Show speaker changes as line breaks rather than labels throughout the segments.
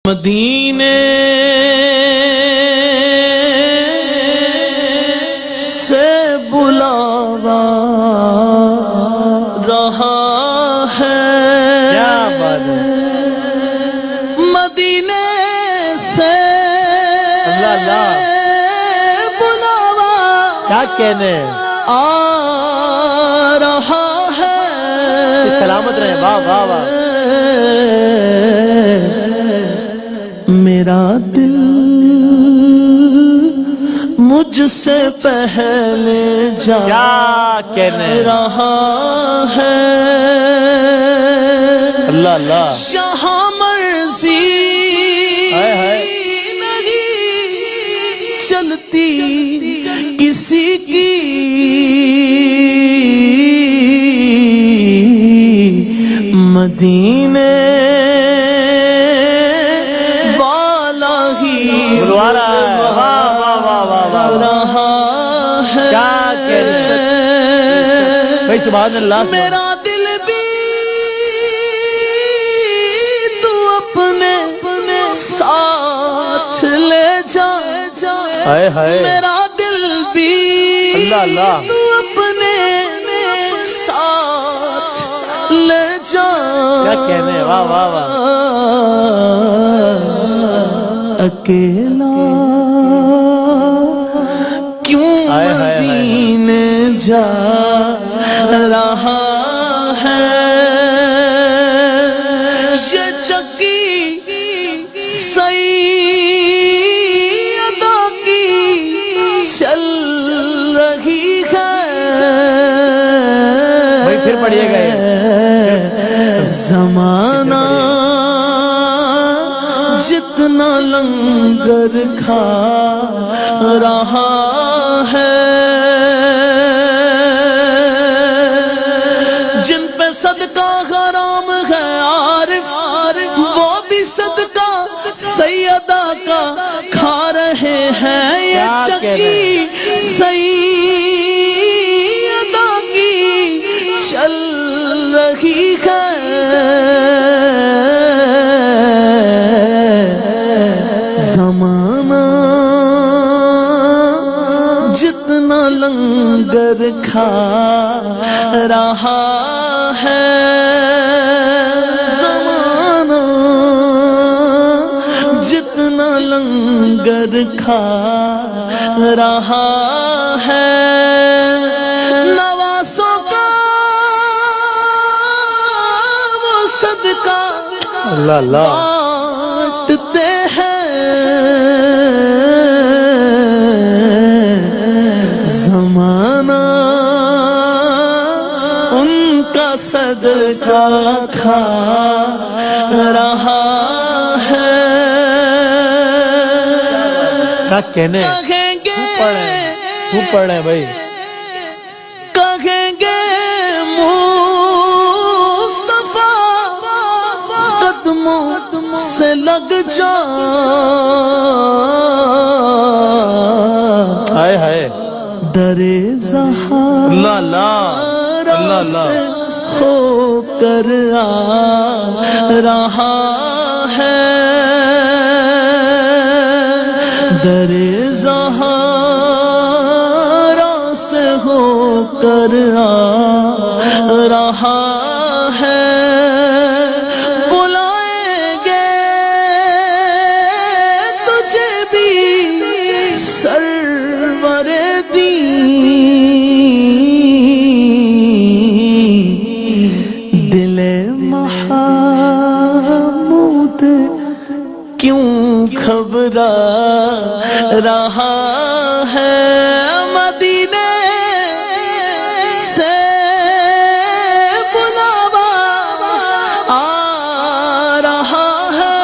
مدینے سے بلاوا رہا ہے،
کیا بات ہے،
مدینے سے
اللہ
بلاوا
کیا کہنے
آ رہا ہے،
سلامت رہے، واہ واہ واہ،
میرا دل مجھ سے پہلے جا
کیا کہنے
رہا ہے،
اللہ اللہ،
شاہ مرضی نہیں چلتی کسی کی، مدینے
بلوا رہا ہے، واہ واہ واہ واہ واہ،
رہا ہے،
کیا کہنے بھائی، سبحان اللہ،
میرا دل بھی تو اپنے ساتھ لے جا،
ہائے ہائے،
میرا دل بھی
اللہ اللہ،
تو اپنے ساتھ لے جا،
کیا کہنے، واہ واہ واہ،
اکیلا کیوں مدینے جا رہا ہے، یہ چکی سیدہ کی چل رہی ہے،
بھائی پھر پڑھیے گئے،
زمانہ جتنا لنگر کھا رہا ہے، جن پہ صدقہ حرام ہے عارف، وہ بھی صدقہ سیدہ کا کھا رہے ہیں، یہ چکی سیدہ کی چل رہی ہے، زمانہ جتنا لنگر کھا رہا ہے، زمانہ جتنا لنگر کھا رہا ہے، نواسوں کا وہ صدقہ
اللہ اللہ،
بانٹتے ہیں، زمانہ ان کا صدقہ کھا رہا ہے،
کیا کہنے،
کہیں گے
خوب پڑھ رہے ہیں بھائی،
کہیں گے مصطفیٰ قدموں سے لگ جا،
ہائے ہائے،
درے زہار
اللہ اللہ، اللہ اللہ،
ہو کر آ رہا ہے، درے زہارا سے ہو کر آ رہا ہے، بلائیں گے تجھے بھی سرور دین، دل محمود کیوں گھبرا رہا ہے، مدینے سے بلاوا آ رہا ہے،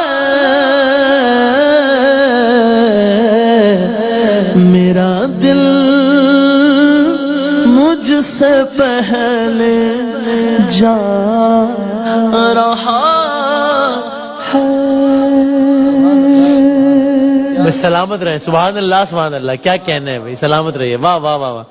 میرا دل مجھ سے پہلے جا رہا ہے،
بس سلامت رہے، سبحان اللہ سبحان اللہ، کیا کہنے ہیں بھائی، سلامت رہیے، واہ واہ واہ واہ۔